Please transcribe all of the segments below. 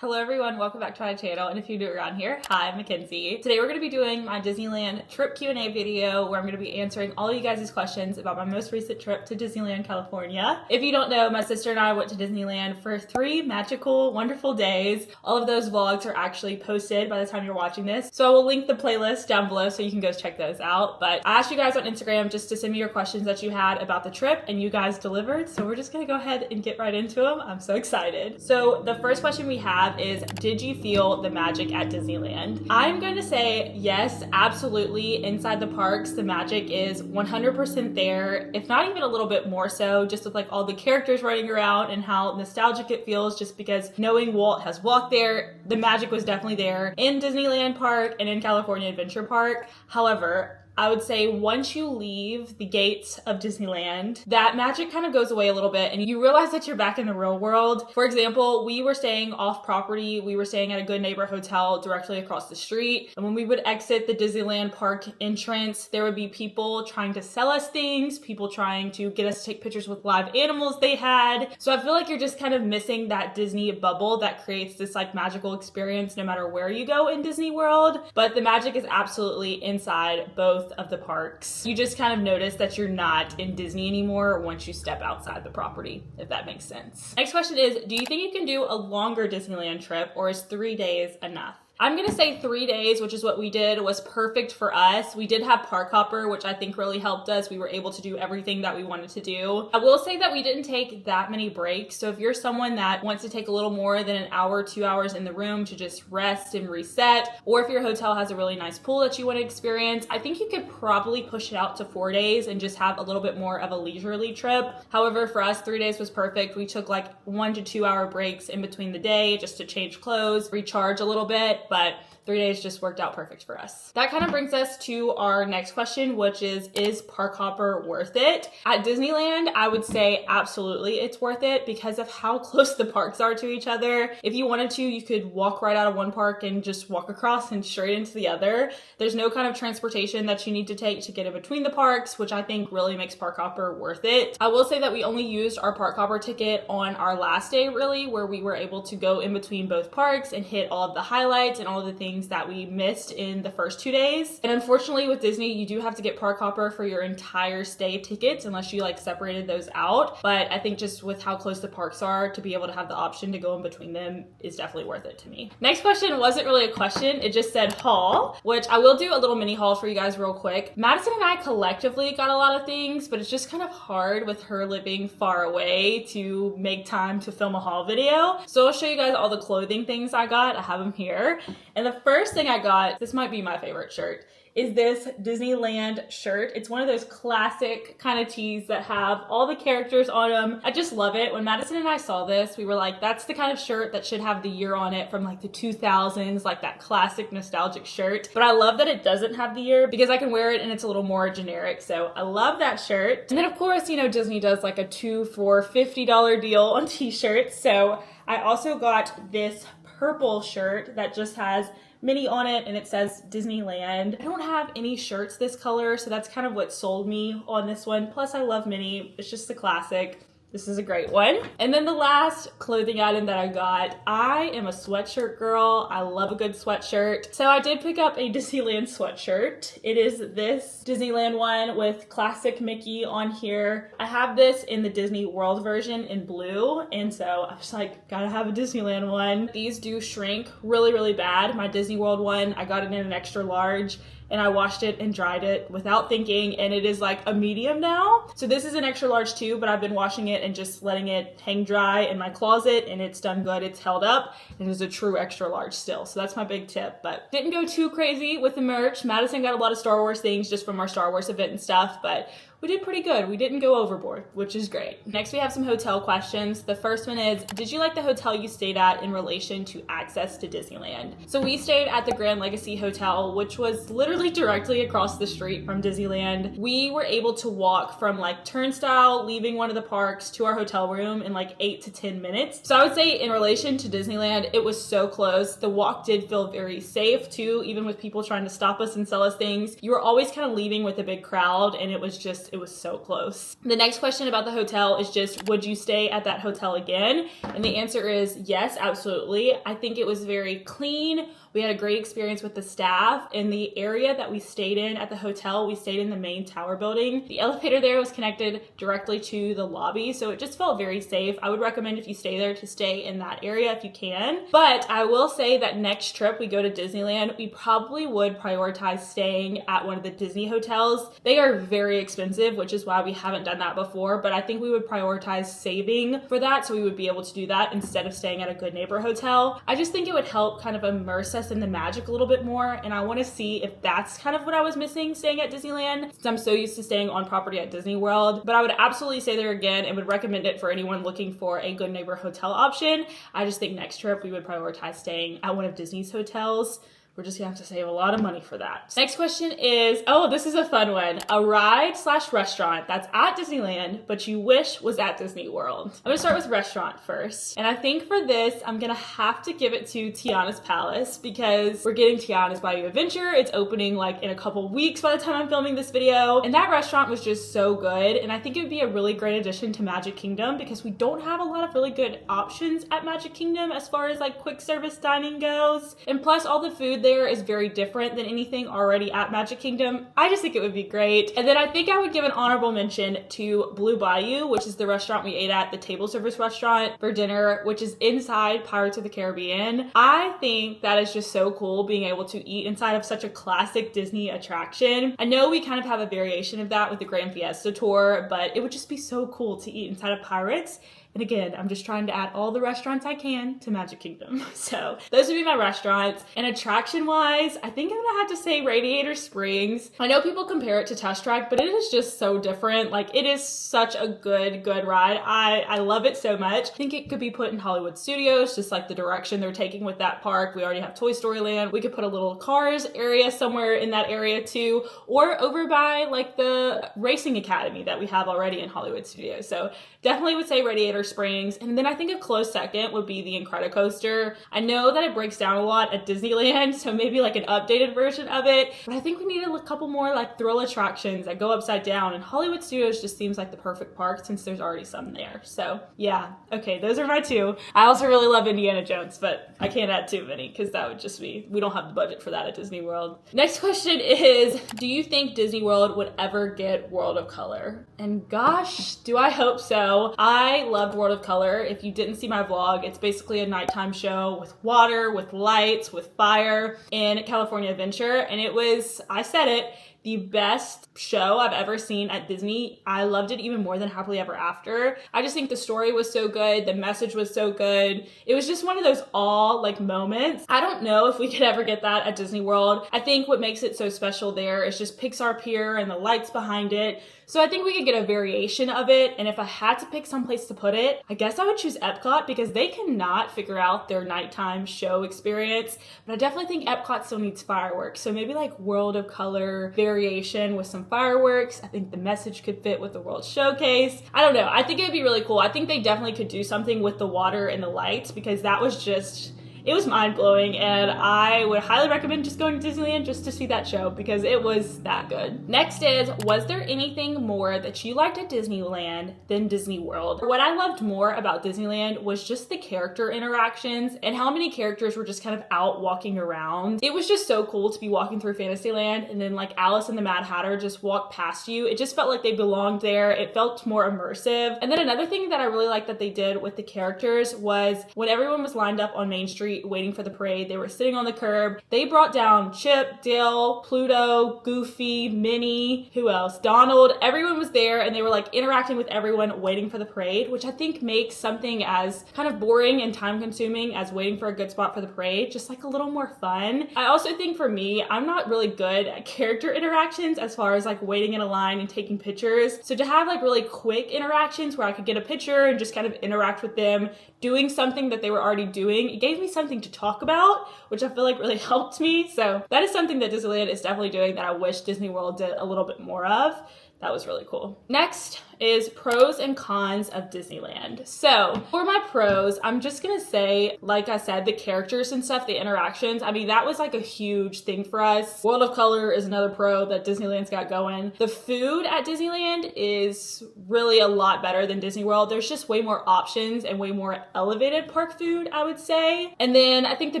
Hello everyone, welcome back to my channel, and if you're new around here, hi, I'm Mackenzie. Today we're going to be doing my Disneyland trip Q&A video where I'm going to be answering all you guys' questions about my most recent trip to Disneyland California. If you don't know, my sister and I went to Disneyland for 3 magical, wonderful days. All of those vlogs are actually posted by the time you're watching this, so I will link the playlist down below so you can go check those out. But I asked you guys on Instagram just to send me your questions that you had about the trip, and you guys delivered, so we're just going to go ahead and get right into them. I'm so excited. So the first question we have is, did you feel the magic at Disneyland? I'm going to say yes, absolutely. Inside the parks, the magic is 100% there, if not even a little bit more so, just with like all the characters running around and how nostalgic it feels, just because knowing Walt has walked there, the magic was definitely there in Disneyland Park and in California Adventure Park. However, I would say once you leave the gates of Disneyland, that magic kind of goes away a little bit and you realize that you're back in the real world. For example, we were staying off property. We were staying at a Good Neighbor hotel directly across the street. And when we would exit the Disneyland Park entrance, there would be people trying to sell us things, people trying to get us to take pictures with live animals they had. So I feel like you're just kind of missing that Disney bubble that creates this like magical experience no matter where you go in Disney World. But the magic is absolutely inside both of the parks. You just kind of notice that you're not in Disney anymore once you step outside the property, if that makes sense. Next question is, do you think you can do a longer Disneyland trip, or is 3 days enough? I'm gonna say 3 days, which is what we did, was perfect for us. We did have park hopper, which I think really helped us. We were able to do everything that we wanted to do. I will say that we didn't take that many breaks. So if you're someone that wants to take a little more than an hour, 2 hours in the room to just rest and reset, or if your hotel has a really nice pool that you want to experience, I think you could probably push it out to 4 days and just have a little bit more of a leisurely trip. However, for us, 3 days was perfect. We took like 1 to 2 hour breaks in between the day just to change clothes, recharge a little bit, but 3 days just worked out perfect for us. That kind of brings us to our next question, which is park hopper worth it? At Disneyland, I would say absolutely it's worth it because of how close the parks are to each other. If you wanted to, you could walk right out of one park and just walk across and straight into the other. There's no kind of transportation that you need to take to get in between the parks, which I think really makes park hopper worth it. I will say that we only used our park hopper ticket on our last day, really, where we were able to go in between both parks and hit all of the highlights and all of the things that we missed in the first 2 days. And unfortunately with Disney, you do have to get park hopper for your entire stay tickets unless you like separated those out. But I think just with how close the parks are, to be able to have the option to go in between them is definitely worth it to me. Next question wasn't really a question. It just said haul, which I will do a little mini haul for you guys real quick. Madison and I collectively got a lot of things, but it's just kind of hard with her living far away to make time to film a haul video. So I'll show you guys all the clothing things I got. I have them here. And the first thing I got, this might be my favorite shirt, is this Disneyland shirt. It's one of those classic kind of tees that have all the characters on them. I just love it. When Madison and I saw this, we were like, that's the kind of shirt that should have the year on it from like the 2000s, like that classic nostalgic shirt. But I love that it doesn't have the year because I can wear it and it's a little more generic. So I love that shirt. And then of course, you know, Disney does like a 2 for $50 deal on t-shirts. So I also got this purple shirt that just has Minnie on it and it says Disneyland. I don't have any shirts this color, so that's kind of what sold me on this one. Plus I love Minnie. It's just a classic. This is a great one. And then the last clothing item that I got, I am a sweatshirt girl. I love a good sweatshirt. So I did pick up a Disneyland sweatshirt. It is this Disneyland one with classic Mickey on here. I have this in the Disney World version in blue. And so I was like, gotta have a Disneyland one. These do shrink really, really bad. My Disney World one, I got it in an extra large, and I washed it and dried it without thinking, and it is like a medium now. So this is an extra large too, but I've been washing it and just letting it hang dry in my closet, and it's done good. It's held up, and it is a true extra large still. So that's my big tip, but didn't go too crazy with the merch. Madison got a lot of Star Wars things just from our Star Wars event and stuff, but we did pretty good. We didn't go overboard, which is great. Next, we have some hotel questions. The first one is, did you like the hotel you stayed at in relation to access to Disneyland? So we stayed at the Grand Legacy Hotel, which was literally directly across the street from Disneyland. We were able to walk from like Turnstile, leaving one of the parks, to our hotel room in like 8 to 10 minutes. So I would say in relation to Disneyland, it was so close. The walk did feel very safe too, even with people trying to stop us and sell us things. You were always kind of leaving with a big crowd, and it was just it was so close. The next question about the hotel is just, would you stay at that hotel again? And the answer is yes, absolutely. I think it was very clean. We had a great experience with the staff. In the area that we stayed in at the hotel, we stayed in the main tower building. The elevator there was connected directly to the lobby, so it just felt very safe. I would recommend if you stay there to stay in that area if you can. But I will say that next trip we go to Disneyland, we probably would prioritize staying at one of the Disney hotels. They are very expensive, which is why we haven't done that before, but I think we would prioritize saving for that, so we would be able to do that instead of staying at a Good Neighbor hotel. I just think it would help kind of immerse us in the magic a little bit more, and I want to see if that's kind of what I was missing staying at Disneyland, since I'm so used to staying on property at Disney World. But I would absolutely stay there again and would recommend it for anyone looking for a Good Neighbor hotel option. I just think next trip we would prioritize staying at one of Disney's hotels. We're just gonna have to save a lot of money for that. Next question is, oh, this is a fun one. A ride/restaurant that's at Disneyland, but you wish was at Disney World. I'm gonna start with restaurant first. And I think for this, I'm gonna have to give it to Tiana's Palace because we're getting Tiana's Bayou Adventure. It's opening like in a couple weeks by the time I'm filming this video. And that restaurant was just so good. And I think it would be a really great addition to Magic Kingdom because we don't have a lot of really good options at Magic Kingdom as far as like quick service dining goes. And plus all the food there is very different than anything already at Magic Kingdom. I just think it would be great. And then I think I would give an honorable mention to Blue Bayou, which is the restaurant we ate at, the table service restaurant for dinner, which is inside Pirates of the Caribbean. I think that is just so cool being able to eat inside of such a classic Disney attraction. I know we kind of have a variation of that with the Grand Fiesta Tour, but it would just be so cool to eat inside of Pirates. And again, I'm just trying to add all the restaurants I can to Magic Kingdom. So those would be my restaurants. And attraction-wise, I think I'm gonna have to say Radiator Springs. I know people compare it to Test Track, but it is just so different. Like, it is such a good ride. I love it so much. I think it could be put in Hollywood Studios, just like the direction they're taking with that park. We already have Toy Story Land. We could put a little Cars area somewhere in that area too, or over by like the Racing Academy that we have already in Hollywood Studios. So definitely would say Radiator Springs. And then I think a close second would be the Incredicoaster. I know that it breaks down a lot at Disneyland, so maybe like an updated version of it, but I think we need a couple more like thrill attractions that go upside down, and Hollywood Studios just seems like the perfect park since there's already some there. So yeah, okay, those are my two. I also really love Indiana Jones, but I can't add too many because that would just be, we don't have the budget for that at Disney World. Next question is, do you think Disney World would ever get World of Color? And gosh, do I hope so. I loved World of Color. If you didn't see my vlog, it's basically a nighttime show with water, with lights, with fire in California Adventure. And it was, I said it, the best show I've ever seen at Disney. I loved it even more than Happily Ever After. I just think the story was so good. The message was so good. It was just one of those all like moments. I don't know if we could ever get that at Disney World. I think what makes it so special there is just Pixar Pier and the lights behind it. So I think we could get a variation of it. And if I had to pick some place to put it, I guess I would choose Epcot because they cannot figure out their nighttime show experience. But I definitely think Epcot still needs fireworks. So maybe like World of Color variation with some fireworks. I think the message could fit with the World Showcase. I don't know. I think it'd be really cool. I think they definitely could do something with the water and the lights because that was just, it was mind-blowing, and I would highly recommend just going to Disneyland just to see that show because it was that good. Next is, was there anything more that you liked at Disneyland than Disney World? What I loved more about Disneyland was just the character interactions and how many characters were just kind of out walking around. It was just so cool to be walking through Fantasyland and then like Alice and the Mad Hatter just walked past you. It just felt like they belonged there. It felt more immersive. And then another thing that I really liked that they did with the characters was when everyone was lined up on Main Street waiting for the parade, they were sitting on the curb. They brought down Chip, Dale, Pluto, Goofy, Minnie, who else? Donald. Everyone was there and they were like interacting with everyone waiting for the parade, which I think makes something as kind of boring and time consuming as waiting for a good spot for the parade just like a little more fun. I also think for me, I'm not really good at character interactions as far as like waiting in a line and taking pictures. So to have like really quick interactions where I could get a picture and just kind of interact with them doing something that they were already doing, it gave me something to talk about, which I feel like really helped me. So that is something that Disneyland is definitely doing that I wish Disney World did a little bit more of. That was really cool. Next is pros and cons of Disneyland. So for my pros, I'm just gonna say, like I said, the characters and stuff, the interactions, I mean, that was like a huge thing for us. World of Color is another pro that Disneyland's got going. The food at Disneyland is really a lot better than Disney World. There's just way more options and way more elevated park food, I would say. And then I think the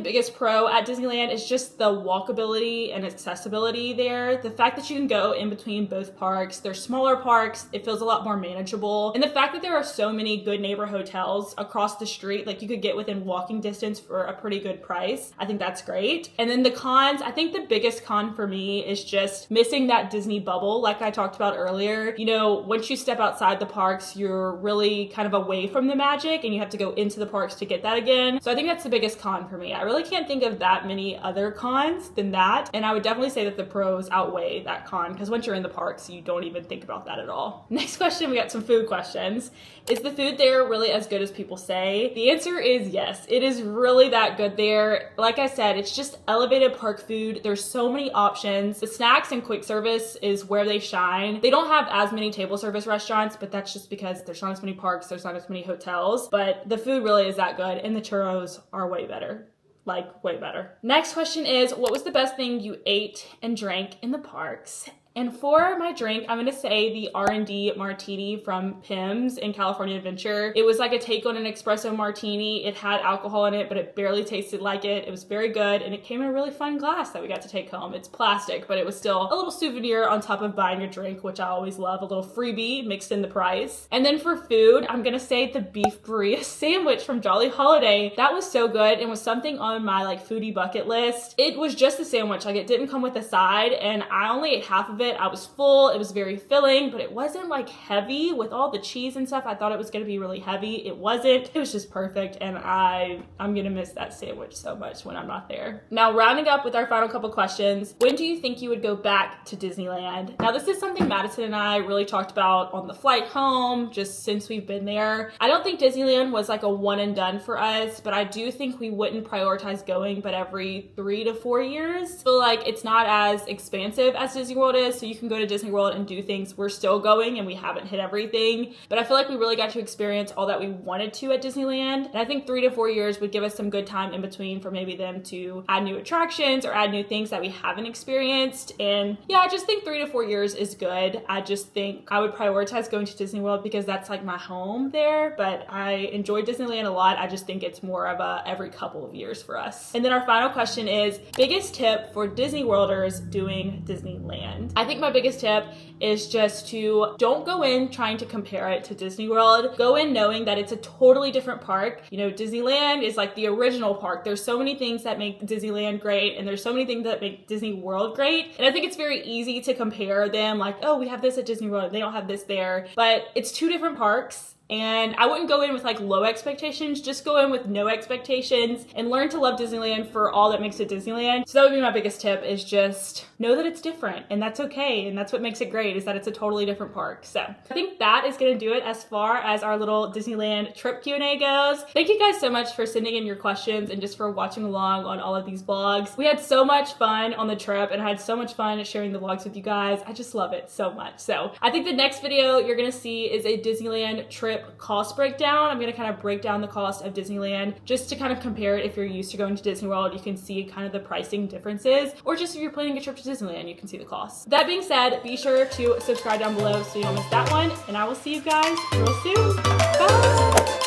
biggest pro at Disneyland is just the walkability and accessibility there. The fact that you can go in between both parks. They're smaller parks. It feels a lot more manageable. And the fact that there are so many good neighbor hotels across the street, like you could get within walking distance for a pretty good price. I think that's great. And then the cons, I think the biggest con for me is just missing that Disney bubble, like I talked about earlier. You know, once you step outside the parks, you're really kind of away from the magic and you have to go into the parks to get that again. So I think that's the biggest con for me. I really can't think of that many other cons than that. And I would definitely say that the pros outweigh that con, because once you're in the parks, you don't even think about that at all. Next question, we got some food questions. Is the food there really as good as people say? The answer is yes. It is really that good there. Like I said, it's just elevated park food. There's so many options. The snacks and quick service is where they shine. They don't have as many table service restaurants, but that's just because there's not as many parks, there's not as many hotels, but the food really is that good, and the churros are way better. Like, way better. Next question is, what was the best thing you ate and drank in the parks? And for my drink, I'm gonna say the R&D martini from Pim's in California Adventure. It was like a take on an espresso martini. It had alcohol in it, but it barely tasted like it. It was very good, and it came in a really fun glass that we got to take home. It's plastic, but it was still a little souvenir on top of buying a drink, which I always love, a little freebie mixed in the price. And then for food, I'm gonna say the beef burrito sandwich from Jolly Holiday. That was so good and was something on my like foodie bucket list. It was just a sandwich, like it didn't come with a side, and I only ate half of it. I was full, it was very filling, but it wasn't like heavy with all the cheese and stuff. I thought it was gonna be really heavy. It wasn't. It was just perfect, and I'm gonna miss that sandwich so much when I'm not there. Now, rounding up with our final couple questions, when do you think you would go back to Disneyland? Now, this is something Madison and I really talked about on the flight home, just since we've been there. I don't think Disneyland was like a one and done for us, but I do think we wouldn't prioritize going but every 3 to 4 years. So like it's not as expansive as Disney World is, so you can go to Disney World and do things. We're still going and we haven't hit everything, but I feel like we really got to experience all that we wanted to at Disneyland. And I think 3 to 4 years would give us some good time in between for maybe them to add new attractions or add new things that we haven't experienced. And yeah, I just think 3 to 4 years is good. I just think I would prioritize going to Disney World because that's like my home there, but I enjoy Disneyland a lot. I just think it's more of a every couple of years for us. And then our final question is, biggest tip for Disney Worlders doing Disneyland? I think my biggest tip is just to don't go in trying to compare it to Disney World. Go in knowing that it's a totally different park. You know, Disneyland is like the original park. There's so many things that make Disneyland great, and there's so many things that make Disney World great. And I think it's very easy to compare them, like, oh, we have this at Disney World, they don't have this there. But it's two different parks. And I wouldn't go in with like low expectations, just go in with no expectations and learn to love Disneyland for all that makes it Disneyland. So that would be my biggest tip, is just know that it's different, and that's okay. And that's what makes it great, is that it's a totally different park. So I think that is gonna do it as far as our little Disneyland trip Q&A goes. Thank you guys so much for sending in your questions and just for watching along on all of these vlogs. We had so much fun on the trip, and I had so much fun sharing the vlogs with you guys. I just love it so much. So I think the next video you're gonna see is a Disneyland trip cost breakdown. I'm gonna kind of break down the cost of Disneyland just to kind of compare it. If you're used to going to Disney World, you can see kind of the pricing differences, or just if you're planning a trip to Disneyland, you can see the cost. That being said, be sure to subscribe down below so you don't miss that one, and I will see you guys real soon. Bye!